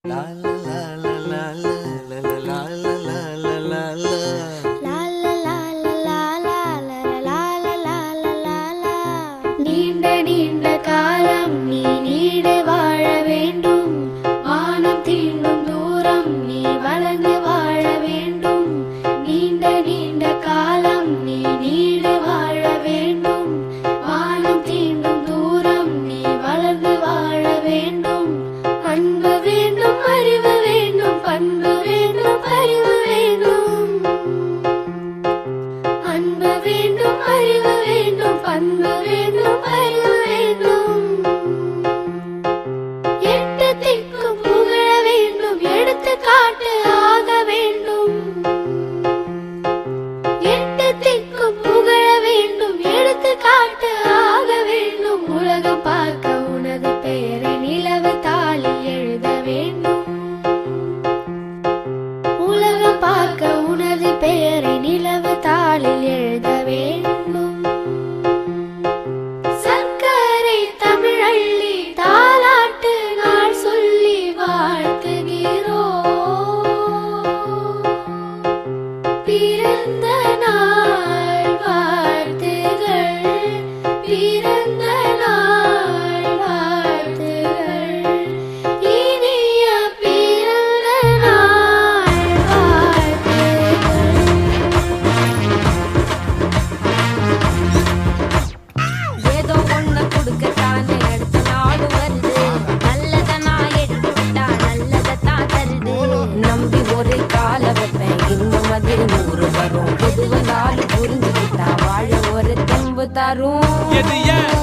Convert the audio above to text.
La la la la la la la la la la la la. நீண்ட நீண்ட காலம் நீ நீடு வாழ வேண்டும். வானம் தீண்டும் தூரம் நீ வளர்ந்து வாழ வேண்டும். நீண்ட நீண்ட காலம் நீ நீடு வாழ வேண்டும். வானம் தீண்டும் தூரம் நீ வளர்ந்து வாழ வேண்டும். அன்பு வேண்டும், அறிவு வேண்டும், பண்பு வேண்டும், அறிவு வேண்டும். அன்பு வேண்டும், அறிவு வேண்டும், பண்பு வேண்டும், அறிவு வேண்டும். எட்டு திக்கும் புகழ வேண்டும், எடுத்துக்காட்டு ஆக வேண்டும். எட்டு திக்கும் புகழ வேண்டும், எடுத்துக்காட்டு ஆக வேண்டும். உலகம் பார்க்க உனது பெயரை நிலவு தாளில் எழுத வேண்டும். உலகம் பார்க்க உனது பெயரை நிலவு தாளில் எழுத வேண்டும். சர்க்கரை தமிழள்ளி தாலாட்டு நாள் சொல்லி வாழ்த்துகிறோம். பிறந்த நாள் வாழ்த்துகள், பிறந்த நாள் வாழ்த்துகள், இனிய பிறந்த நாள் வாழ்த்துகள். ஏதோ ஒண்ணு கொடுக்கத்தானே அடுத்த நாடு வருது. நல்லதை நான் எடுத்து விட்டா நல்லதைத்தான் தருது. நம்பி ஒரு கால வைப்பேன், இன்னும் அது 100 வரும். எது வந்தாலும் புரிஞ்சுக்கிட்டா வாழ ஒரு தெம்பு தரும். எது ஏன்